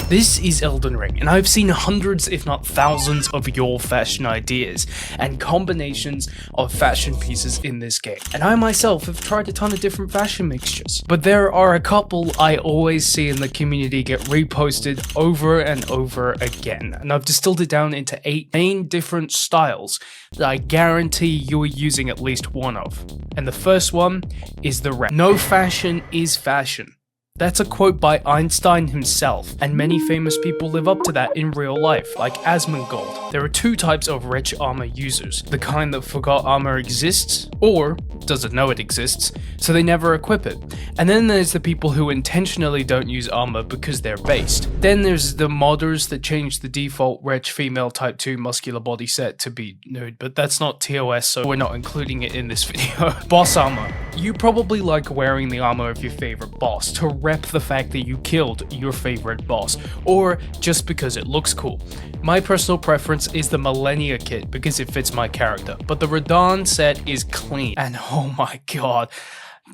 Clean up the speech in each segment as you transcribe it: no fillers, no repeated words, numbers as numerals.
This is Elden Ring, and I've seen hundreds if not thousands of your fashion ideas and combinations of fashion pieces in this game, and I myself have tried a ton of different fashion mixtures, but there are a couple I always see in the community get reposted over and over again, and I've distilled it down into 8 main different styles that I guarantee you're using at least one of. And the first one is the Wretch. No fashion is fashion. That's a quote by Einstein himself, and many famous people live up to that in real life, like 𝗖𝗿𝘆𝗽𝗀𝗀𝗀𝗀. There are 2 types of Wretch armor users, the kind that forgot armor exists, or doesn't know it exists, so they never equip it. And then there's the people who intentionally don't use armor because they're based. Then there's the modders that change the default Wretch female type 2 muscular body set to be nude, but that's not TOS, so we're not including it in this video. Boss armor. You probably like wearing the armor of your favorite boss to rep the fact that you killed your favorite boss, or just because it looks cool. My personal preference is the Millennia kit because it fits my character, but the Radahn set is clean, and oh my god,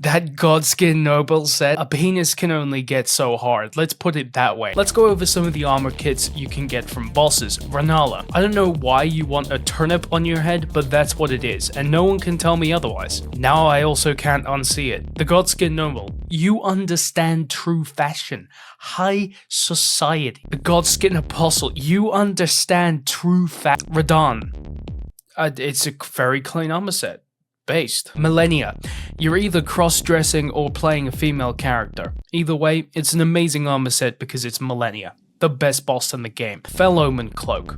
that Godskin Noble set, a penis can only get so hard, let's put it that way. Let's go over some of the armor kits you can get from bosses. Rennala. I don't know why you want a turnip on your head, but that's what it is, and no one can tell me otherwise. Now I also can't unsee it. The Godskin Noble. You understand true fashion. High society. The Godskin Apostle. You understand true Radahn. It's a very clean armor set. Based. Millennia. You're either cross-dressing or playing a female character. Either way, it's an amazing armor set because it's Millennia. The best boss in the game. Fel-Omen Cloak.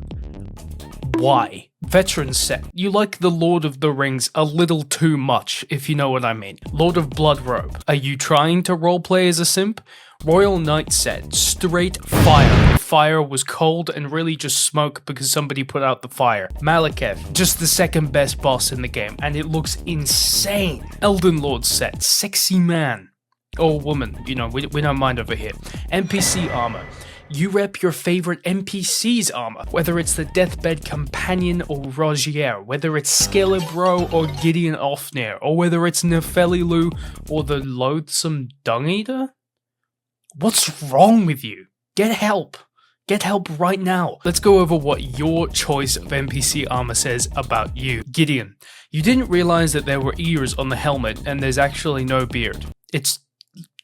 Why? Veteran set. You like the Lord of the Rings a little too much, if you know what I mean. Lord of Blood Robe. Are you trying to roleplay as a simp? Royal Knight set. Straight fire. Fire was cold and really just smoke because somebody put out the fire. Malekith. Just the second best boss in the game, and it looks insane. Elden Lord set. Sexy man. Or woman, you know, we don't mind over here. NPC armor. You rep your favorite NPC's armor, whether it's the Deathbed Companion or Rogier, whether it's 𝗖𝗿𝘆𝗽𝘀𝗀𝗀𝗀𝗀, or Gideon Ofnir, or whether it's 𝗍𝗍𝗍𝗀𝗀𝗀𝗀, or the loathsome Dung-Eater? What's wrong with you? Get help. Get help right now. Let's go over what your choice of NPC armor says about you. Gideon. You didn't realize that there were ears on the helmet and there's actually no beard. It's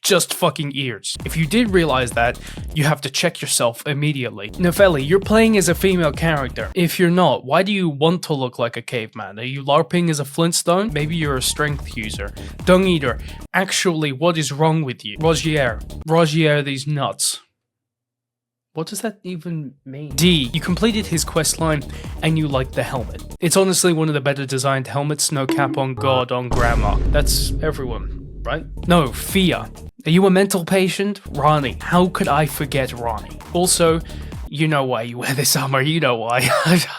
just fucking ears. If you did realize that, you have to check yourself immediately. Nefeli, you're playing as a female character. If you're not, why do you want to look like a caveman? Are you LARPing as a Flintstone? Maybe you're a strength user. Dung-Eater, actually, what is wrong with you? Rogier, these nuts. What does that even mean? D, you completed his questline and you like the helmet. It's honestly one of the better designed helmets, no cap on God, on grandma. That's everyone, right? No, Fia. Are you a mental patient? Ranni. How could I forget Ranni? Also, you know why you wear this armor, you know why.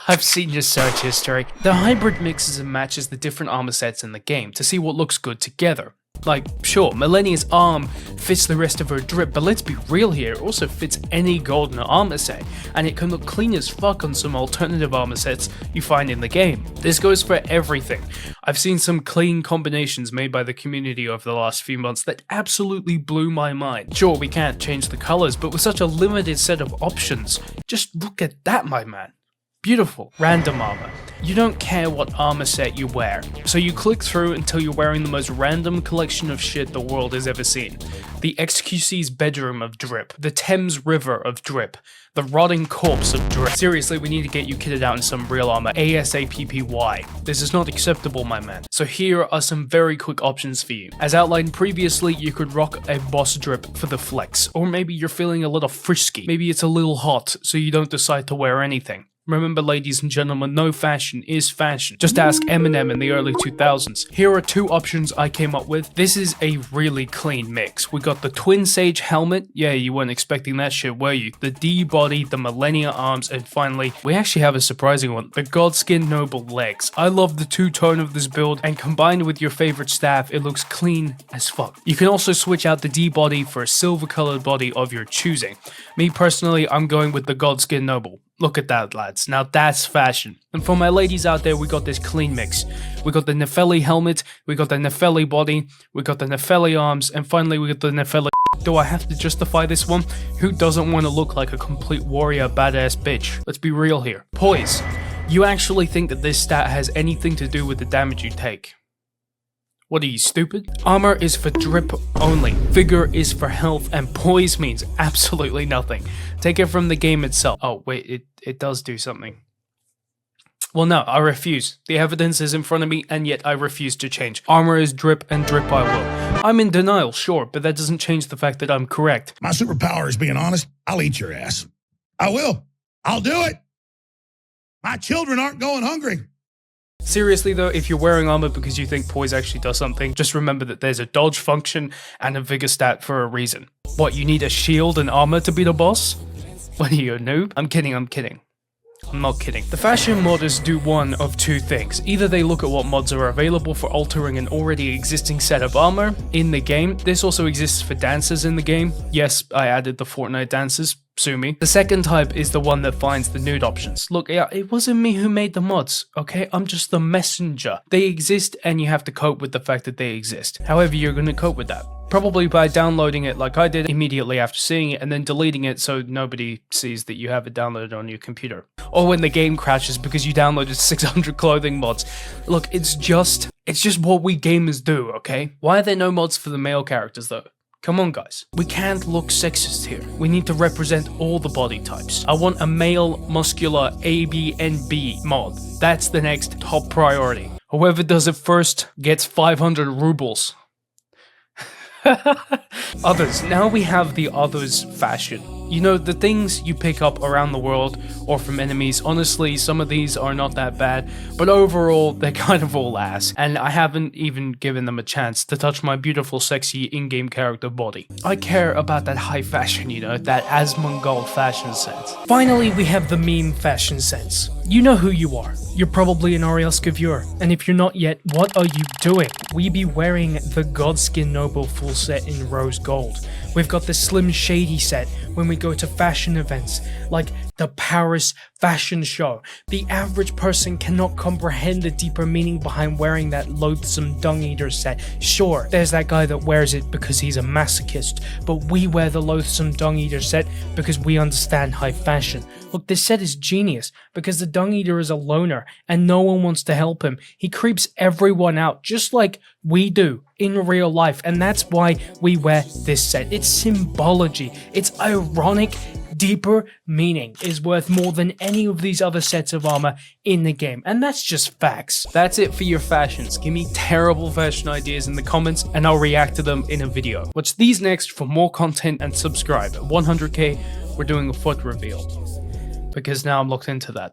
I've seen your search history. The hybrid mixes and matches the different armor sets in the game to see what looks good together. Like, sure, Millennia's arm fits the rest of her drip, but let's be real here, it also fits any golden armor set, and it can look clean as fuck on some alternative armor sets you find in the game. This goes for everything. I've seen some clean combinations made by the community over the last few months that absolutely blew my mind. Sure, we can't change the colors, but with such a limited set of options, just look at that, my man. Beautiful. Random armor. You don't care what armor set you wear, so you click through until you're wearing the most random collection of shit the world has ever seen. The XQC's bedroom of drip, the Thames River of drip, the rotting corpse of drip. Seriously, we need to get you kitted out in some real armor, ASAPPY. This is not acceptable, my man. So here are some very quick options for you. As outlined previously, you could rock a boss drip for the flex, or maybe you're feeling a little frisky, maybe it's a little hot, so you don't decide to wear anything. Remember, ladies and gentlemen, no fashion is fashion. Just ask Eminem in the early 2000s. Here are 2 options I came up with. This is a really clean mix. We got the Twin Sage helmet. Yeah, you weren't expecting that shit, were you? The D body, the Millennia arms, and finally, we actually have a surprising one. The Godskin Noble legs. I love the 2-tone of this build, and combined with your favorite staff, it looks clean as fuck. You can also switch out the D body for a silver colored body of your choosing. Me personally, I'm going with the Godskin Noble. Look at that, lads. Now that's fashion. And for my ladies out there, we got this clean mix. We got the Nefeli helmet, we got the Nefeli body, we got the Nefeli arms, and finally we got the Nefeli Do I have to justify this one? Who doesn't want to look like a complete warrior badass bitch? Let's be real here. Poise. You actually think that this stat has anything to do with the damage you take? What are you, stupid? Armor is for drip only, vigor is for health, and poise means absolutely nothing. Take it from the game itself. Oh wait, it does do something. Well no, I refuse. The evidence is in front of me, and yet I refuse to change. Armor is drip, and drip I will. I'm in denial, sure, but that doesn't change the fact that I'm correct. My superpower is being honest. I'll eat your ass. I will. I'll do it. My children aren't going hungry. Seriously though, if you're wearing armor because you think poise actually does something, just remember that there's a dodge function and a vigor stat for a reason. What, you need a shield and armor to beat a boss? What are you, a noob? I'm kidding. I'm not kidding. The fashion modders do one of two things. Either they look at what mods are available for altering an already existing set of armor in the game. This also exists for dances in the game. Yes, I added the Fortnite dances. Sue me. The second type is the one that finds the nude options. Look, yeah, it wasn't me who made the mods, okay? I'm just the messenger. They exist and you have to cope with the fact that they exist. However, you're gonna cope with that. Probably by downloading it like I did immediately after seeing it and then deleting it so nobody sees that you have it downloaded on your computer. Or when the game crashes because you downloaded 600 clothing mods. Look, it's just what we gamers do, okay? Why are there no mods for the male characters though? Come on guys, we can't look sexist here. We need to represent all the body types. I want a male, muscular ABNB mod. That's the next top priority. Whoever does it first gets 500 rubles. Others. Now we have the others fashion. You know, the things you pick up around the world or from enemies. Honestly, some of these are not that bad, but overall, they're kind of all ass. And I haven't even given them a chance to touch my beautiful, sexy in-game character body. I care about that high fashion, you know, that Asmongold fashion sense. Finally, we have the meme fashion sense. You know who you are. You're probably an OreOscar viewer, and if you're not yet, what are you doing? We be wearing the Godskin Noble full set in rose gold. We've got the Slim Shady set when we go to fashion events, like the Paris Fashion Show. The average person cannot comprehend the deeper meaning behind wearing that loathsome dung eater set. Sure, there's that guy that wears it because he's a masochist, but we wear the loathsome dung eater set because we understand high fashion. Look, this set is genius because the dung eater is a loner and no one wants to help him. He creeps everyone out just like we do in real life, and that's why we wear this set. It's symbology, it's ironic, deeper meaning is worth more than any of these other sets of armor in the game, and that's just facts. That's it for your fashions. Give me terrible fashion ideas in the comments and I'll react to them in a video. Watch these next for more content and subscribe. At 100k, we're doing a foot reveal because now I'm looked into that.